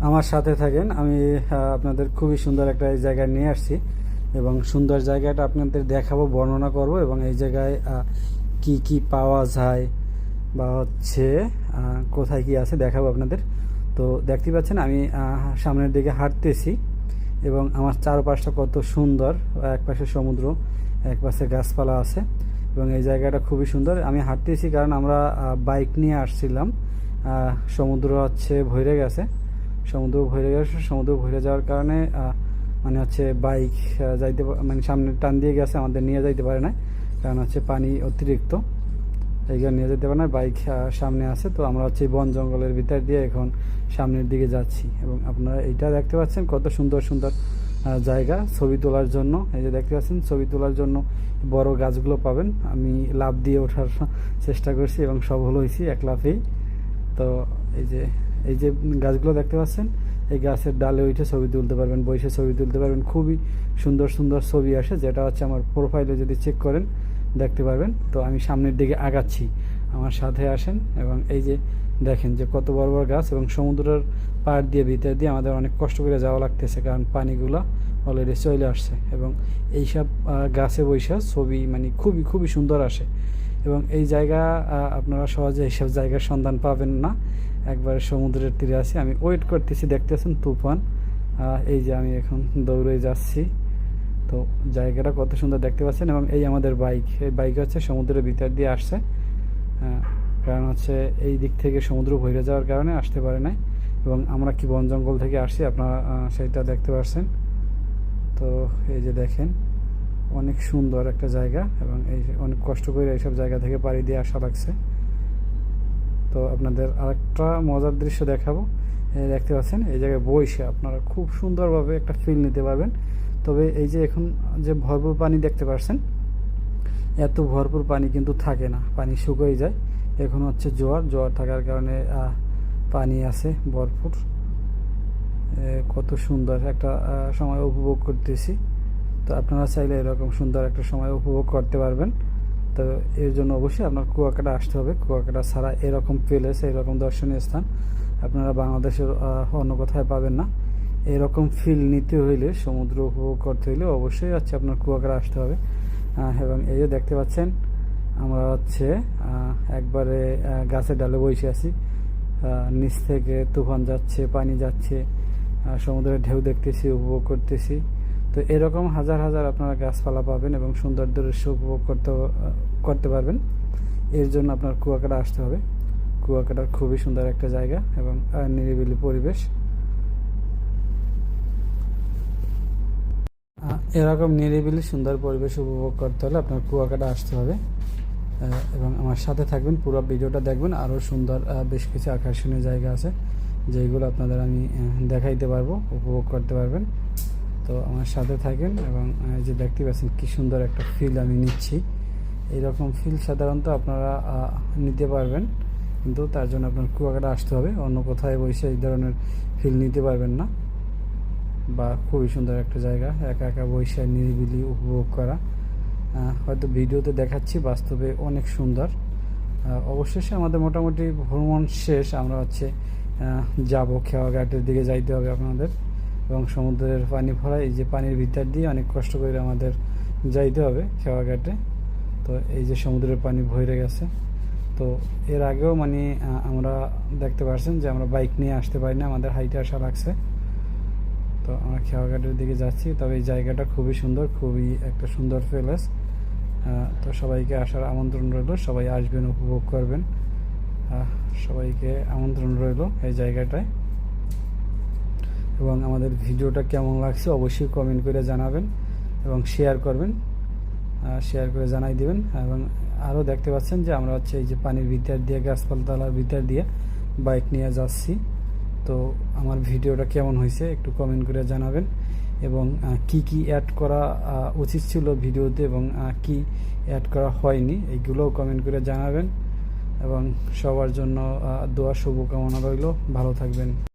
আমার সাথে থাকেন। আমি আপনাদের খুবই সুন্দর একটা এই জায়গায় নিয়ে আসছি এবং সুন্দর জায়গাটা আপনাদের দেখাবো, বর্ণনা করব এবং এই জায়গায় কি কি পাওয়া যায় বা হচ্ছে কোথায় কি আছে দেখাবো আপনাদের। তো দেখতে পাচ্ছেন আমি সামনের দিকে হাঁটতেছি এবং আমার চারপাশটা কত সুন্দর। এক পাশে সমুদ্র, এক পাশে গাছপালা আছে এবং এই জায়গাটা খুবই সুন্দর। আমি হাঁটতেছি কারণ আমরা বাইক নিয়ে আসছিলাম। সমুদ্র হচ্ছে ভরে গেছে, সমুদ্র ভরে যাওয়ার কারণে মানে হচ্ছে বাইক যাইতে মানে সামনে টান দিয়ে গেছে, আমাদের নিয়ে যাইতে পারে না কারণ হচ্ছে পানি অতিরিক্ত, এইগুলো নিয়ে যেতে পারে না। বাইক সামনে আছে, তো আমরা হচ্ছে বন জঙ্গলের ভিতর দিয়ে এখন সামনের দিকে যাচ্ছি এবং আপনারা এইটা দেখতে পাচ্ছেন কত সুন্দর সুন্দর জায়গা ছবি তোলার জন্য। এই যে দেখতে পাচ্ছেন ছবি তোলার জন্য বড় গাছগুলো পাবেন। আমি লাফ দিয়ে ওঠার চেষ্টা করছি এবং সফল হয়েছি এক লাফেই। তো এই যে এই যে গাছগুলো দেখতে পাচ্ছেন, এই গাছের ডালে উঠে ছবি তুলতে পারবেন, বসে ছবি তুলতে পারবেন। খুবই সুন্দর সুন্দর ছবি আসে, যেটা হচ্ছে আমার প্রোফাইলে যদি চেক করেন দেখতে পারবেন। তো আমি সামনের দিকে আগাচ্ছি, আমার সাথে আসেন এবং এই যে দেখেন যে কত বড় বড় গাছ এবং সমুদ্রের পাড় দিয়ে ভিতর দিয়ে আমাদের অনেক কষ্ট করে যাওয়া লাগতেছে কারণ পানিগুলো অলরেডি চলে আসছে এবং এইসব গাছে বৈশা ছবি মানে খুবই খুবই সুন্দর আসে এবং এই জায়গা আপনারা সহজে এইসব জায়গার সন্ধান পাবেন না। একবারে সমুদ্রের তীরে আছি, আমি ওয়েট করতেছি, দেখতেছেন তুফান। এই যে আমি এখন দৌড়ে যাচ্ছি। তো জায়গাটা কত সুন্দর দেখতে পাচ্ছেন এবং এই আমাদের বাইক, এই বাইক হচ্ছে সমুদ্রের ভিতর দিয়ে আসছে। কারণ হচ্ছে এই দিক থেকে সমুদ্র ভরে যাওয়ার কারণে আসতে পারে নাই এবং আমরা কি বন জঙ্গল থেকে আসছি আপনারা সেটা দেখতে পাচ্ছেন। তো এই যে দেখেন অনেক সুন্দর একটা জায়গা এবং এই অনেক কষ্ট করে এইসব জায়গা থেকে পাড়ি দিয়ে আসা লাগছে। তো আপনাদের আরেকটা মজার দৃশ্য দেখাবো। দেখতে পাচ্ছেন এই জায়গায় বসে আপনারা খুব সুন্দরভাবে একটা ফিল নিতে পারবেন। তবে এই যে এখন যে ভরপুর পানি দেখতে পাচ্ছেন, এত ভরপুর পানি কিন্তু থাকে না, পানি শুকিয়ে যায়। এখন হচ্ছে জোয়ার থাকার কারণে পানি আছে ভরপুর। কত সুন্দর একটা সময় উপভোগ করতেছি। তো আপনারা চাইলে এরকম সুন্দর একটা সময় উপভোগ করতে পারবেন। তো এর জন্য অবশ্যই আপনার কুয়াকাটা আসতে হবে। কুয়াকাটা ছাড়া এরকম প্লেস, এরকম দর্শনীয় স্থান আপনারা বাংলাদেশের অন্য কোথায় পাবেন না। এরকম ফিল নিতে হইলে, সমুদ্র উপভোগ করতে হইলে অবশ্যই হচ্ছে আপনার কুয়াকাটা আসতে হবে। এবং এই যে দেখতে পাচ্ছেন আমরা হচ্ছে একবারে গাছের ডালে বসে আছি। নিচ থেকে তুফান যাচ্ছে, পানি যাচ্ছে, সমুদ্রের ঢেউ দেখতেছি, উপভোগ করতেছি। তো এরকম হাজার হাজার আপনারা গাছপালা পাবেন এবং সুন্দর দৃশ্য উপভোগ করতে পারবেন। এর জন্য আপনার কুয়াকাটা আসতে হবে। কুয়াকাটার খুবই সুন্দর একটা জায়গা এবং নিরিবিলি পরিবেশ। এরকম নিরিবিলি সুন্দর পরিবেশ উপভোগ করতে হলে আপনার কুয়াকাটা আসতে হবে এবং আমার সাথে থাকবেন, পুরো ভিডিওটা দেখবেন। আরও সুন্দর বেশ কিছু আকর্ষণীয় জায়গা আছে যেগুলো আপনাদের আমি দেখাইতে পারবো, উপভোগ করতে পারবেন। তো আমার সাথে থাকেন এবং যে দেখতে পাচ্ছেন কী সুন্দর একটা ফিল আমি নিচ্ছি। এইরকম ফিল সাধারণত আপনারা নিতে পারবেন, কিন্তু তার জন্য আপনার কুয়াকাটা আসতে হবে। অন্য কোথায় বসে এই ধরনের ফিল নিতে পারবেন না। বা খুবই সুন্দর একটা জায়গা, একা একা বসে নিরিবিলি উপভোগ করা। হয়তো ভিডিওতে দেখাচ্ছি, বাস্তবে অনেক সুন্দর। অবশেষে আমাদের মোটামুটি ভ্রমণ শেষ। আমরা হচ্ছে যাব খেওয়াঘাটের দিকে যাইতে হবে আপনাদের এবং সমুদ্রের পানি ভরা এই যে পানির ভিতর দিয়ে অনেক কষ্ট করে আমাদের যাইতে হবে খেওয়াঘাটে। তো এই যে সমুদ্রের পানি ভরে গেছে। তো এর আগেও মানে আমরা দেখতে পাচ্ছেন যে আমরা বাইক নিয়ে আসতে পারি না, আমাদের হাইটে আসা লাগছে। তো আমরা খেওয়াঘাটের দিকে যাচ্ছি। তবে এই জায়গাটা খুবই সুন্দর, খুবই একটা সুন্দর প্লেস। তো সবাইকে আসার আমন্ত্রণ রইল, সবাই আসবেন, উপভোগ করবেন। সবাইকে আমন্ত্রণ রইল এই জায়গাটায়। এবং আমাদের ভিডিওটা কেমন লাগছে অবশ্যই কমেন্ট করে জানাবেন এবং শেয়ার করবেন, শেয়ার করে জানাই দিবেন। এবং আরও দেখতে পাচ্ছেন যে আমরা হচ্ছে এই যে পানির ভিতর দিয়ে, গাছপালার ভিতর দিয়ে বাইক নিয়ে যাচ্ছি। তো আমার ভিডিওটা কেমন হয়েছে একটু কমেন্ট করে জানাবেন এবং কি কি অ্যাড করা উচিত ছিল ভিডিওতে এবং কি অ্যাড করা হয়নি এইগুলোও কমেন্ট করে জানাবেন। এবং সবার জন্য দোয়া শুভকামনা রইল। ভালো থাকবেন।